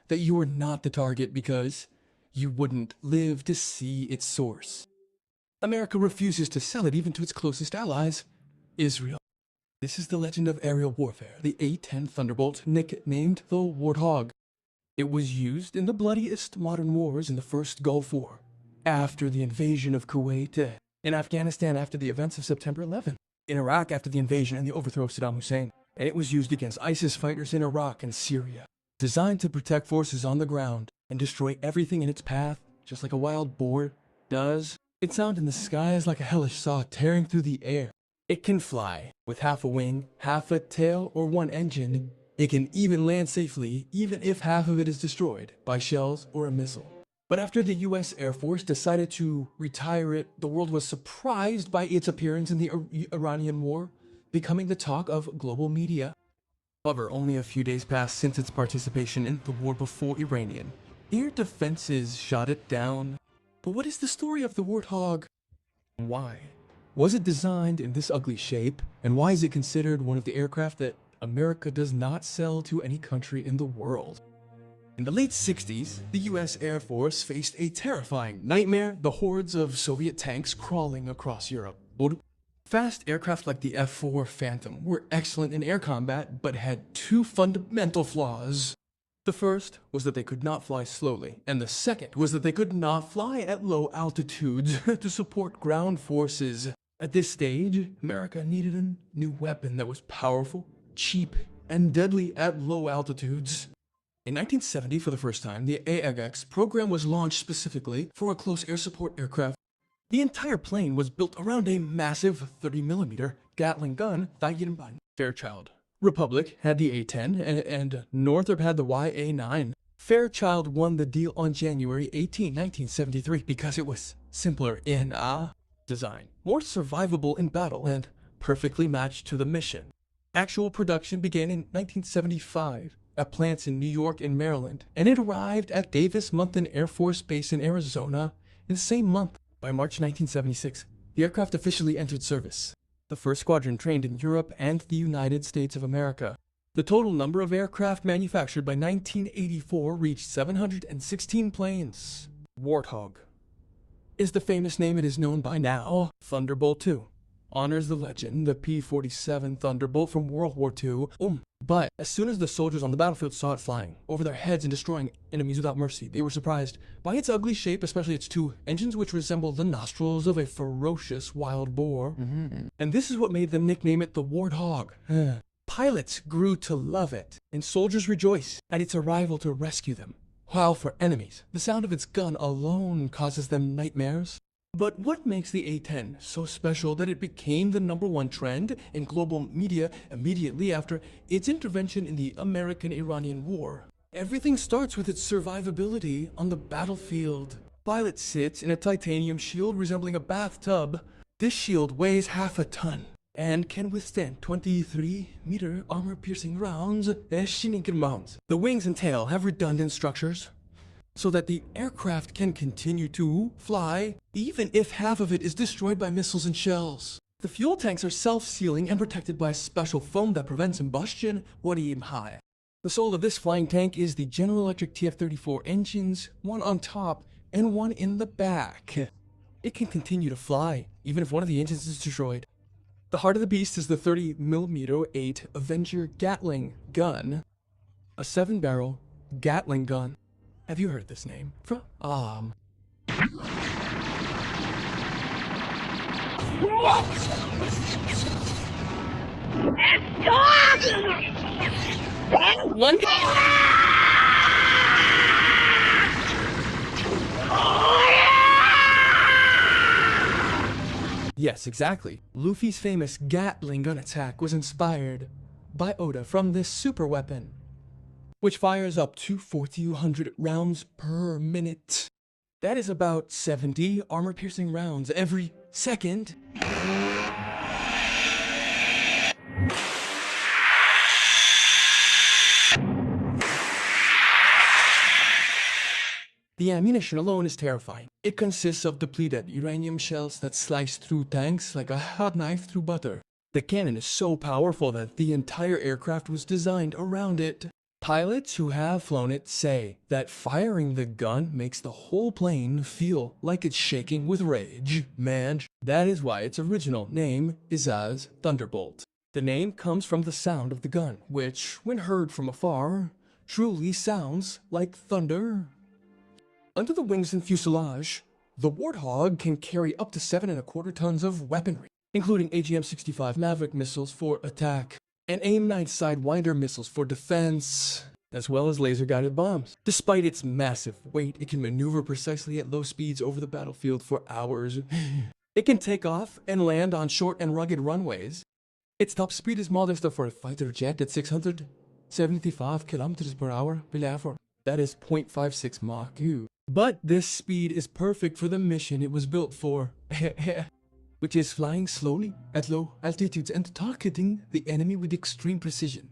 that you were not the target because you wouldn't live to see its source. America refuses to sell it even to its closest allies, Israel. This is the legend of aerial warfare, the A-10 Thunderbolt, nicknamed the Warthog. It was used in the bloodiest modern wars in the First Gulf War, after the invasion of Kuwait, in Afghanistan after the events of September 11, in Iraq after the invasion and the overthrow of Saddam Hussein, and it was used against ISIS fighters in Iraq and Syria. Designed to protect forces on the ground and destroy everything in its path, just like a wild boar does. Its sound in the sky is like a hellish saw tearing through the air. It can fly, with half a wing, half a tail, or one engine. It can even land safely, even if half of it is destroyed by shells or a missile. But after the US Air Force decided to retire it, the world was surprised by its appearance in the Iranian War, becoming the talk of global media. However, only a few days passed since its participation in the war before Iranian air defenses shot it down. But what is the story of the Warthog? Why? Was it designed in this ugly shape? And why is it considered one of the aircraft that America does not sell to any country in the world? In the late 60s, the US Air Force faced a terrifying nightmare: the hordes of Soviet tanks crawling across Europe. Fast aircraft like the F-4 Phantom were excellent in air combat, but had two fundamental flaws. The first was that they could not fly slowly, and the second was that they could not fly at low altitudes to support ground forces. At this stage, America needed a new weapon that was powerful, cheap, and deadly at low altitudes. In 1970, for the first time, the AX program was launched specifically for a close air support aircraft. The entire plane was built around a massive 30mm Gatling gun. Fairchild Republic had the A-10 and Northrop had the YA-9. Fairchild won the deal on January 18, 1973 because it was simpler in design, more survivable in battle, and perfectly matched to the mission. Actual production began in 1975 at plants in New York and Maryland, and it arrived at Davis-Monthan Air Force Base in Arizona in the same month. By March 1976, the aircraft officially entered service. The first squadron trained in Europe and the United States of America. The total number of aircraft manufactured by 1984 reached 716 planes. Warthog is the famous name it is known by now. Thunderbolt II honors the legend, the P-47 Thunderbolt from World War II. But as soon as the soldiers on the battlefield saw it flying over their heads and destroying enemies without mercy, they were surprised by its ugly shape, especially its two engines, which resemble the nostrils of a ferocious wild boar. And this is what made them nickname it the Warthog. Pilots grew to love it, and soldiers rejoiced at its arrival to rescue them. While for enemies, the sound of its gun alone causes them nightmares. But what makes the A-10 so special that it became the #1 trend in global media immediately after its intervention in the American-Iranian War? Everything starts with its survivability on the battlefield. Pilot sits in a titanium shield resembling a bathtub. This shield weighs half a ton and can withstand 23-meter armor-piercing rounds. The wings and tail have redundant structures, so that the aircraft can continue to fly, even if half of it is destroyed by missiles and shells. The fuel tanks are self-sealing and protected by a special foam that prevents combustion. The soul of this flying tank is the General Electric TF-34 engines, one on top and one in the back. It can continue to fly, even if one of the engines is destroyed. The heart of the beast is the 30mm 8 Avenger Gatling gun, a 7-barrel Gatling gun. Have you heard this name? One. Yes, exactly. Luffy's famous Gatling gun attack was inspired by Oda from this super weapon, which fires up to 4,200 rounds per minute. That is about 70 armor-piercing rounds every second. The ammunition alone is terrifying. It consists of depleted uranium shells that slice through tanks like a hot knife through butter. The cannon is so powerful that the entire aircraft was designed around it. Pilots who have flown it say that firing the gun makes the whole plane feel like it's shaking with rage. Man, that is why its original name is as Thunderbolt. The name comes from the sound of the gun, which, when heard from afar, truly sounds like thunder. Under the wings and fuselage, the Warthog can carry up to 7.25 tons of weaponry, including AGM-65 Maverick missiles for attack and AIM-9 Sidewinder missiles for defense, as well as laser-guided bombs. Despite its massive weight, it can maneuver precisely at low speeds over the battlefield for hours. It can take off and land on short and rugged runways. Its top speed is modest for a fighter jet at 675 kilometers per hour. That is 0.56 Mach 2. But this speed is perfect for the mission it was built for, which is flying slowly at low altitudes and targeting the enemy with extreme precision.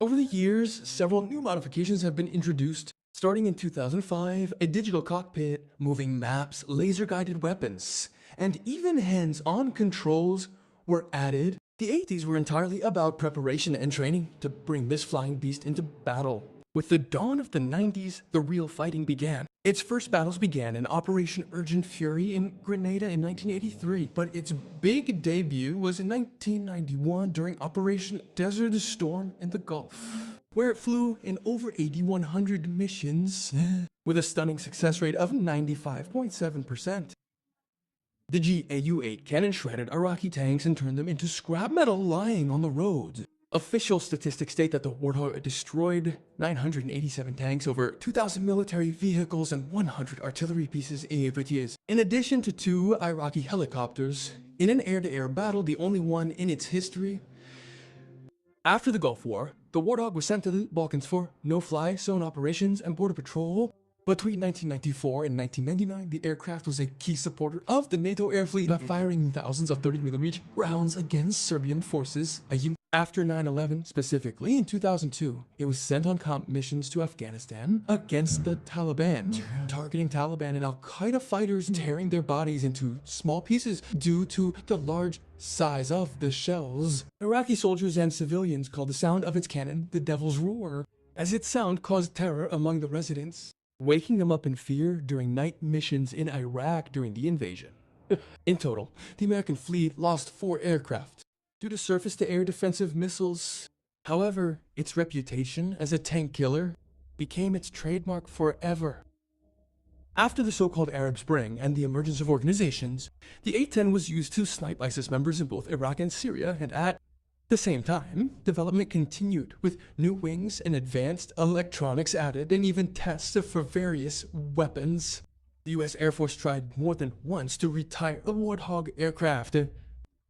Over the years, several new modifications have been introduced. Starting in 2005, a digital cockpit, moving maps, laser-guided weapons, and even hands-on controls were added. The 80s were entirely about preparation and training to bring this flying beast into battle. With the dawn of the 90s, the real fighting began. Its first battles began in Operation Urgent Fury in Grenada in 1983, but its big debut was in 1991 during Operation Desert Storm in the Gulf, where it flew in over 8,100 missions with a stunning success rate of 95.7%. The GAU-8 cannon shredded Iraqi tanks and turned them into scrap metal lying on the roads. Official statistics state that the Warthog destroyed 987 tanks, over 2,000 military vehicles, and 100 artillery pieces in addition to 2 Iraqi helicopters in an air-to-air battle, the only one in its history. After the Gulf War, the Warthog was sent to the Balkans for no-fly zone operations and border patrol. Between 1994 and 1999, the aircraft was a key supporter of the NATO air fleet, firing thousands of 30mm rounds against Serbian forces. After 9/11, specifically in 2002, it was sent on comp missions to Afghanistan against the Taliban, targeting Taliban and Al-Qaeda fighters, tearing their bodies into small pieces due to the large size of the shells. Iraqi soldiers and civilians called the sound of its cannon the Devil's Roar, as its sound caused terror among the residents, waking them up in fear during night missions in Iraq during the invasion. In total, the American fleet lost 4 aircraft due to surface-to-air defensive missiles. However, its reputation as a tank killer became its trademark forever. After the so-called Arab Spring and the emergence of organizations, the A-10 was used to snipe ISIS members in both Iraq and Syria, and at the same time, development continued with new wings and advanced electronics added, and even tests for various weapons. The U.S. Air Force tried more than once to retire the Warthog aircraft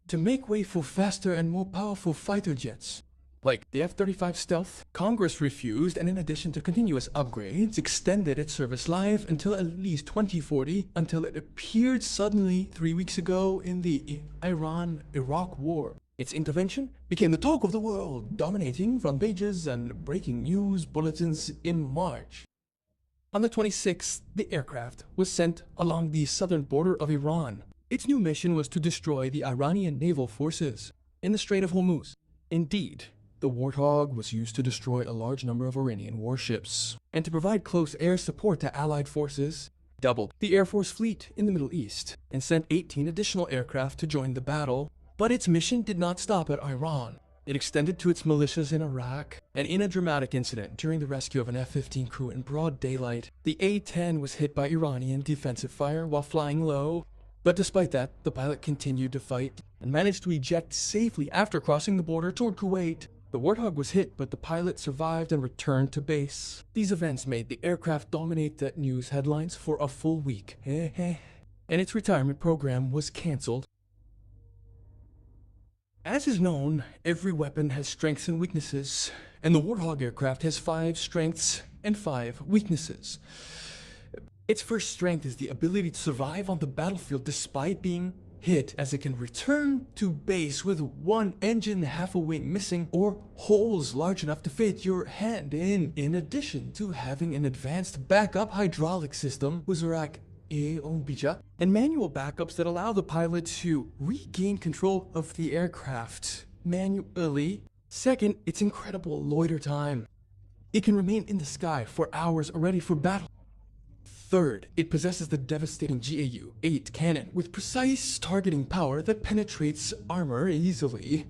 to make way for faster and more powerful fighter jets, like the F-35 Stealth. Congress refused, and in addition to continuous upgrades, extended its service life until at least 2040, until it appeared suddenly 3 weeks ago in the Iran-Iraq War. Its intervention became the talk of the world, dominating front pages and breaking news bulletins in March. On the 26th, the aircraft was sent along the southern border of Iran. Its new mission was to destroy the Iranian naval forces in the Strait of Hormuz. Indeed, the Warthog was used to destroy a large number of Iranian warships and to provide close air support to Allied forces, doubled the Air Force fleet in the Middle East, and sent 18 additional aircraft to join the battle. But its mission did not stop at Iran. It extended to its militias in Iraq, and in a dramatic incident during the rescue of an F-15 crew in broad daylight, the A-10 was hit by Iranian defensive fire while flying low. But despite that, the pilot continued to fight and managed to eject safely after crossing the border toward Kuwait. The Warthog was hit, but the pilot survived and returned to base. These events made the aircraft dominate the news headlines for a full week, and its retirement program was cancelled. As is known, every weapon has strengths and weaknesses, and the Warthog aircraft has 5 strengths and 5 weaknesses. Its first strength is the ability to survive on the battlefield despite being hit, as it can return to base with 1 engine, half a wing missing, or holes large enough to fit your hand in addition to having an advanced backup hydraulic system, and manual backups that allow the pilot to regain control of the aircraft manually. Second, its incredible loiter time. It can remain in the sky for hours ready for battle. Third, it possesses the devastating GAU-8 cannon with precise targeting power that penetrates armor easily.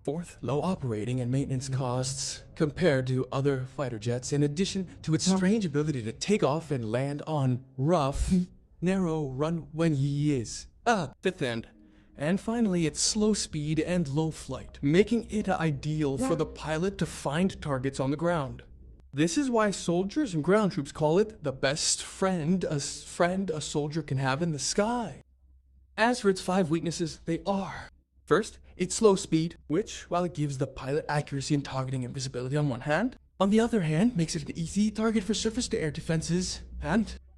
Fourth, low operating and maintenance costs compared to other fighter jets, in addition to its strange ability to take off and land on rough, narrow runways. Fifth end. And finally, its slow speed and low flight, making it ideal for the pilot to find targets on the ground. This is why soldiers and ground troops call it the best friend a soldier can have in the sky. As for its 5 weaknesses, they are: first, its slow speed, which, while it gives the pilot accuracy in targeting and visibility on one hand, on the other hand, makes it an easy target for surface-to-air defenses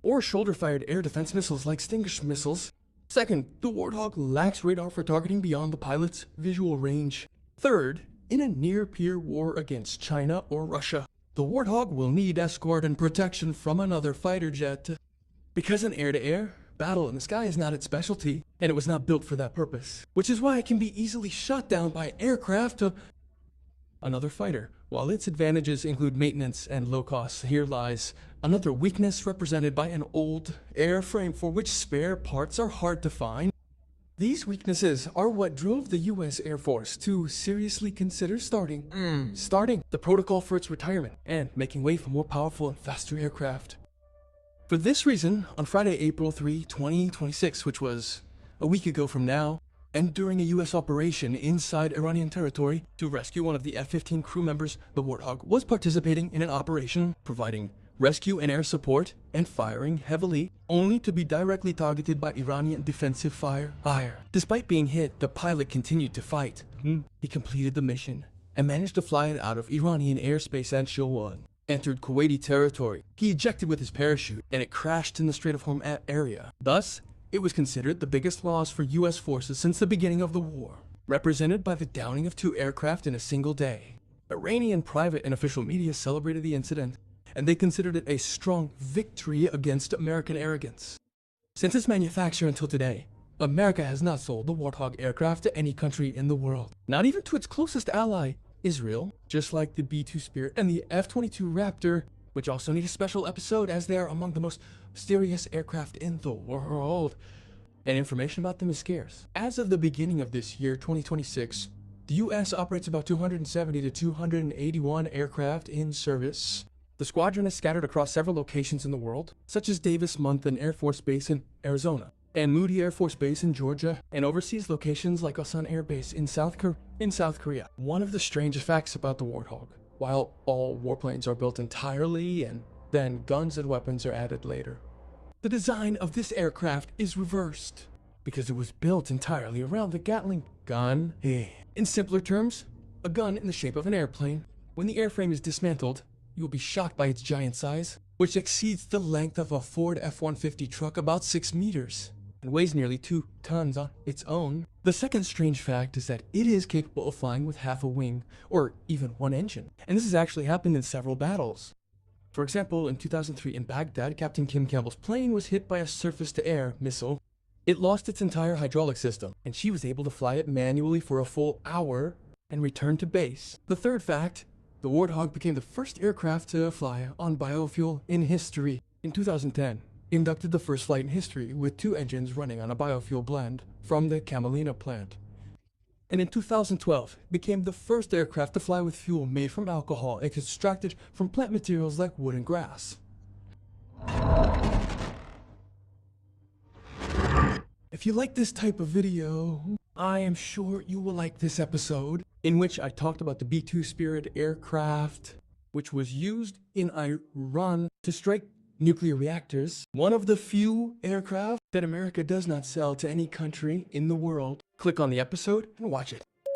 or shoulder-fired air defense missiles like Stinger missiles. Second, the Warthog lacks radar for targeting beyond the pilot's visual range. Third, in a near-peer war against China or Russia, the Warthog will need escort and protection from another fighter jet. Because an air-to-air battle in the sky is not its specialty, and it was not built for that purpose, which is why it can be easily shot down by aircraft of another fighter. While its advantages include maintenance and low costs, here lies another weakness represented by an old airframe for which spare parts are hard to find. These weaknesses are what drove the US Air Force to seriously consider starting the protocol for its retirement and making way for more powerful and faster aircraft. For this reason, on Friday, April 3, 2026, which was a week ago from now, and during a US operation inside Iranian territory to rescue one of the F-15 crew members, the Warthog was participating in an operation providing rescue and air support and firing heavily, only to be directly targeted by Iranian defensive fire. Despite being hit, the pilot continued to fight. He completed the mission and managed to fly it out of Iranian airspace and Shawwan. Entered Kuwaiti territory. He ejected with his parachute and it crashed in the Strait of Hormuz area. Thus, it was considered the biggest loss for US forces since the beginning of the war, represented by the downing of 2 aircraft in a single day. Iranian private and official media celebrated the incident, and they considered it a strong victory against American arrogance. Since its manufacture until today, America has not sold the Warthog aircraft to any country in the world, not even to its closest ally, Israel, just like the B-2 Spirit and the F-22 Raptor, which also need a special episode as they are among the most mysterious aircraft in the world, and information about them is scarce. As of the beginning of this year, 2026, the US operates about 270 to 281 aircraft in service. The squadron is scattered across several locations in the world, such as Davis-Monthan Air Force Base in Arizona, and Moody Air Force Base in Georgia, and overseas locations like Osan Air Base in South Korea. One of the strangest facts about the Warthog, while all warplanes are built entirely and then guns and weapons are added later, the design of this aircraft is reversed because it was built entirely around the Gatling gun. In simpler terms, a gun in the shape of an airplane. When the airframe is dismantled, you will be shocked by its giant size, which exceeds the length of a Ford F-150 truck about 6 meters, and weighs nearly 2 tons on its own. The second strange fact is that it is capable of flying with half a wing, or even 1 engine, and this has actually happened in several battles. For example, in 2003 in Baghdad, Captain Kim Campbell's plane was hit by a surface-to-air missile. It lost its entire hydraulic system, and she was able to fly it manually for a full hour and return to base. The third fact: the Warthog became the first aircraft to fly on biofuel in history. In 2010, inducted the first flight in history with 2 engines running on a biofuel blend from the Camelina plant. And in 2012, became the first aircraft to fly with fuel made from alcohol extracted from plant materials like wood and grass. If you like this type of video, I am sure you will like this episode, in which I talked about the B-2 Spirit aircraft, which was used in Iran to strike nuclear reactors. One of the few aircraft that America does not sell to any country in the world. Click on the episode and watch it.